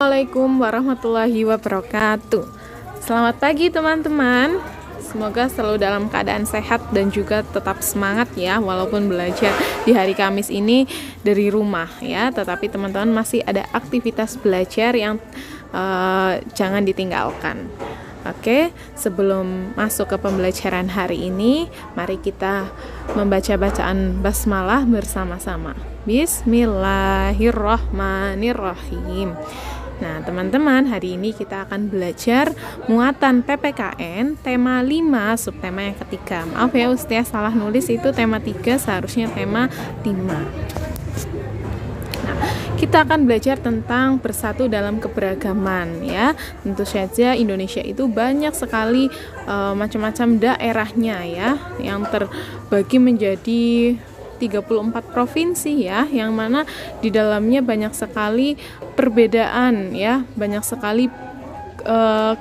Assalamualaikum warahmatullahi wabarakatuh. Selamat pagi teman-teman. Semoga selalu dalam keadaan sehat dan juga tetap semangat ya, walaupun belajar di hari Kamis ini dari rumah ya, tetapi teman-teman masih ada aktivitas belajar yang jangan ditinggalkan. Oke, sebelum masuk ke pembelajaran hari ini, mari kita membaca bacaan basmalah bersama-sama. Bismillahirrahmanirrahim. Nah, teman-teman, hari ini kita akan belajar muatan PPKN tema 5, subtema yang ketiga. Maaf ya, Ustaz salah nulis, itu tema 3, seharusnya tema 5. Nah, kita akan belajar tentang bersatu dalam keberagaman ya. Tentu saja Indonesia itu banyak sekali macam-macam daerahnya ya, yang terbagi menjadi 34 provinsi ya, yang mana di dalamnya banyak sekali perbedaan ya, banyak sekali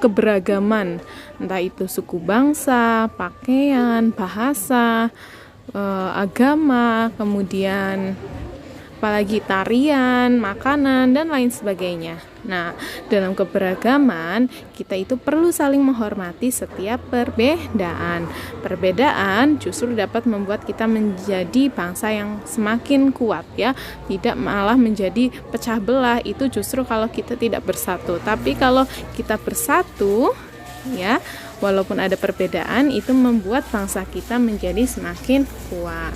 keberagaman, entah itu suku bangsa, pakaian, bahasa, agama, kemudian apalagi tarian, makanan, dan lain sebagainya. Nah, dalam keberagaman, kita itu perlu saling menghormati setiap perbedaan. Perbedaan justru dapat membuat kita menjadi bangsa yang semakin kuat ya, tidak malah menjadi pecah belah. Itu justru kalau kita tidak bersatu. Tapi kalau kita bersatu ya, walaupun ada perbedaan, itu membuat bangsa kita menjadi semakin kuat.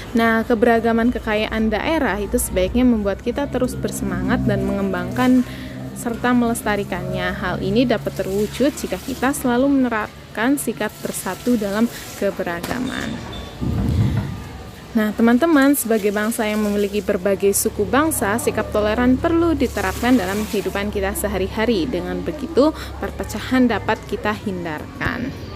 Nah, keberagaman kekayaan daerah itu sebaiknya membuat kita terus bersemangat dan mengembangkan serta melestarikannya. Hal ini dapat terwujud jika kita selalu menerapkan sikap bersatu dalam keberagaman. Nah, teman-teman, sebagai bangsa yang memiliki berbagai suku bangsa, sikap toleran perlu diterapkan dalam kehidupan kita sehari-hari. Dengan begitu, perpecahan dapat kita hindarkan.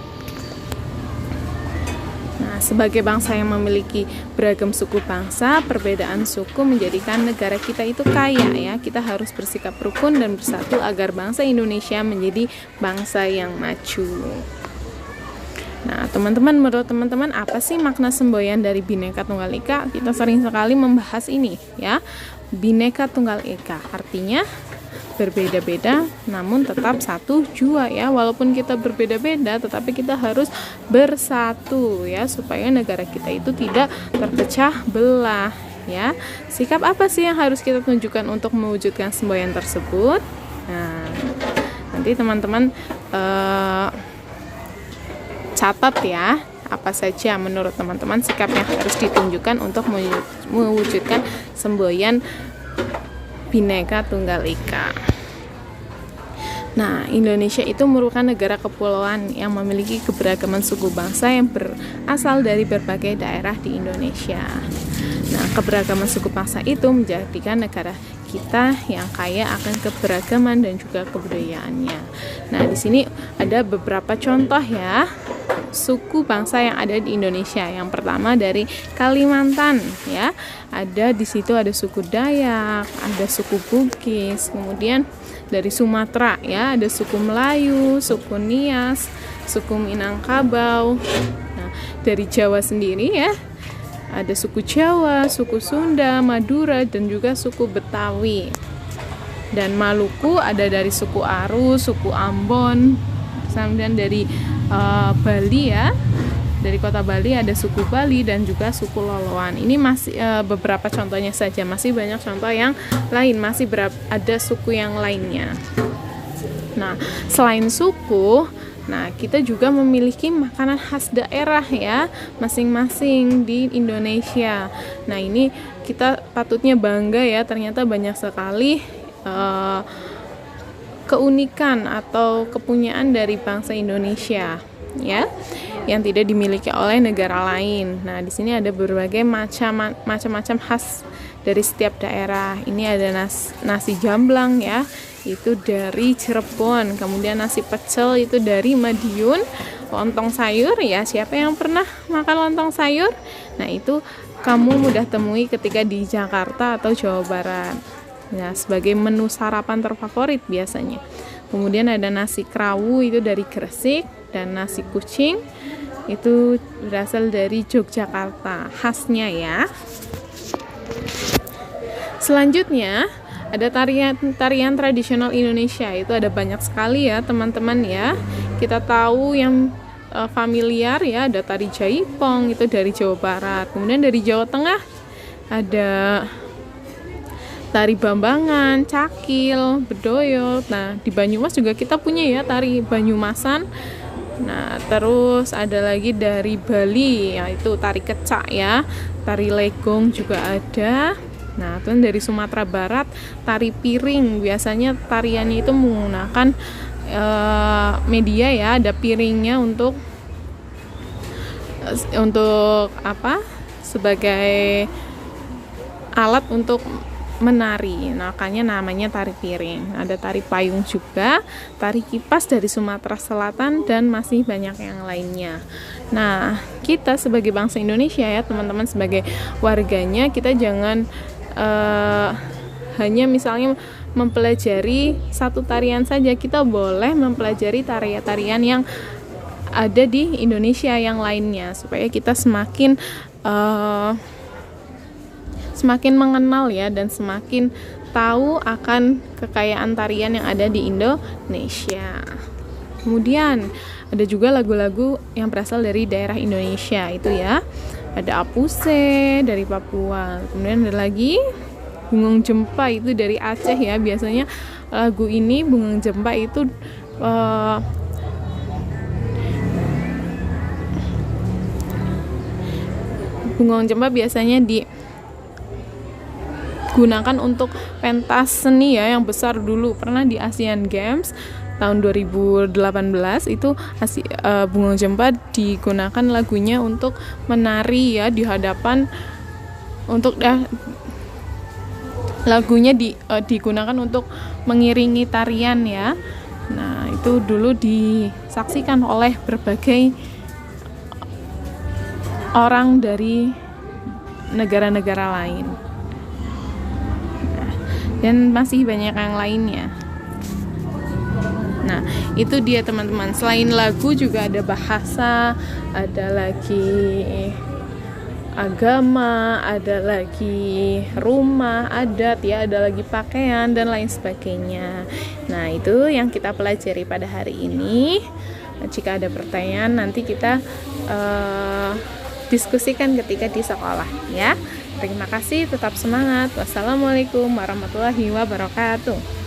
Nah, sebagai bangsa yang memiliki beragam suku bangsa, perbedaan suku menjadikan negara kita itu kaya ya. Kita harus bersikap rukun dan bersatu agar bangsa Indonesia menjadi bangsa yang maju. Nah, teman-teman, menurut teman-teman apa sih makna semboyan dari Bhinneka Tunggal Ika? Kita sering sekali membahas ini ya. Bhinneka Tunggal Ika artinya berbeda-beda namun tetap satu jua ya. Walaupun kita berbeda-beda tetapi kita harus bersatu ya, supaya negara kita itu tidak terpecah belah ya. Sikap apa sih yang harus kita tunjukkan untuk mewujudkan semboyan tersebut? Nah, nanti teman-teman catat ya, apa saja menurut teman-teman sikap yang harus ditunjukkan untuk mewujudkan semboyan Bhinneka Tunggal Ika. Nah, Indonesia itu merupakan negara kepulauan yang memiliki keberagaman suku bangsa yang berasal dari berbagai daerah di Indonesia. Nah, keberagaman suku bangsa itu menjadikan negara kita yang kaya akan keberagaman dan juga kebudayaannya. Nah, di sini ada beberapa contoh ya suku bangsa yang ada di Indonesia. Yang pertama dari Kalimantan ya. Di situ ada suku Dayak, ada suku Bugis, kemudian dari Sumatera ya, ada suku Melayu, suku Nias, suku Minangkabau. Nah, dari Jawa sendiri ya, ada suku Jawa, suku Sunda, Madura, dan juga suku Betawi. Dan Maluku ada dari suku Aru, suku Ambon, kemudian dari Bali ya, dari kota Bali ada suku Bali dan juga suku Loloan. Ini masih beberapa contohnya saja, masih banyak contoh yang lain, masih ada suku yang lainnya. Nah, selain suku, nah kita juga memiliki makanan khas daerah ya, masing-masing di Indonesia. Nah, ini kita patutnya bangga ya, ternyata banyak sekali keunikan atau kepunyaan dari bangsa Indonesia ya, yang tidak dimiliki oleh negara lain. Nah, di sini ada berbagai macam-macam khas dari setiap daerah. Ini ada nasi jamblang ya, itu dari Cirebon. Kemudian nasi pecel itu dari Madiun. Lontong sayur ya, siapa yang pernah makan lontong sayur? Nah, itu kamu mudah temui ketika di Jakarta atau Jawa Barat. Nah, sebagai menu sarapan terfavorit biasanya. Kemudian ada nasi krawu itu dari Gresik, dan nasi kucing itu berasal dari Yogyakarta, khasnya ya. Selanjutnya Ada tarian tradisional Indonesia, itu ada banyak sekali ya teman-teman ya. Kita tahu yang familiar ya, ada tari Jaipong itu dari Jawa Barat. Kemudian dari Jawa Tengah ada tari Bambangan, Cakil, Bedoyo. Nah, di Banyumas juga kita punya ya tari Banyumasan. Nah, terus ada lagi dari Bali, yaitu tari Kecak ya. Tari Legong juga ada. Nah, terus dari Sumatera Barat tari Piring. Biasanya tariannya itu menggunakan media ya, ada piringnya untuk apa? Sebagai alat untuk menari. Nah, makanya namanya tari piring. Ada tari payung juga, tari kipas dari Sumatera Selatan, dan masih banyak yang lainnya. Nah, kita sebagai bangsa Indonesia ya teman-teman, sebagai warganya, kita jangan hanya misalnya mempelajari satu tarian saja. Kita boleh mempelajari tarian-tarian yang ada di Indonesia yang lainnya, supaya kita semakin mengenal ya, dan semakin tahu akan kekayaan tarian yang ada di Indonesia. Kemudian ada juga lagu-lagu yang berasal dari daerah Indonesia itu ya. Ada Apuse dari Papua. Kemudian ada lagi Bungong Jempa itu dari Aceh ya. Biasanya lagu ini Bungong Jempa itu Bungong Jempa biasanya digunakan untuk pentas seni ya yang besar dulu. Pernah di Asian Games tahun 2018 itu Bungong Jempa digunakan lagunya untuk menari ya di hadapan, untuk lagunya digunakan untuk mengiringi tarian ya. Nah, itu dulu disaksikan oleh berbagai orang dari negara-negara lain. Dan masih banyak yang lainnya. Nah, itu dia teman-teman. Selain lagu juga ada bahasa, ada lagi agama, ada lagi rumah, adat ya, ada lagi pakaian dan lain sebagainya. Nah, itu yang kita pelajari pada hari ini. Jika ada pertanyaan nanti kita diskusikan ketika di sekolah ya. Terima kasih, tetap semangat. Wassalamualaikum warahmatullahi wabarakatuh.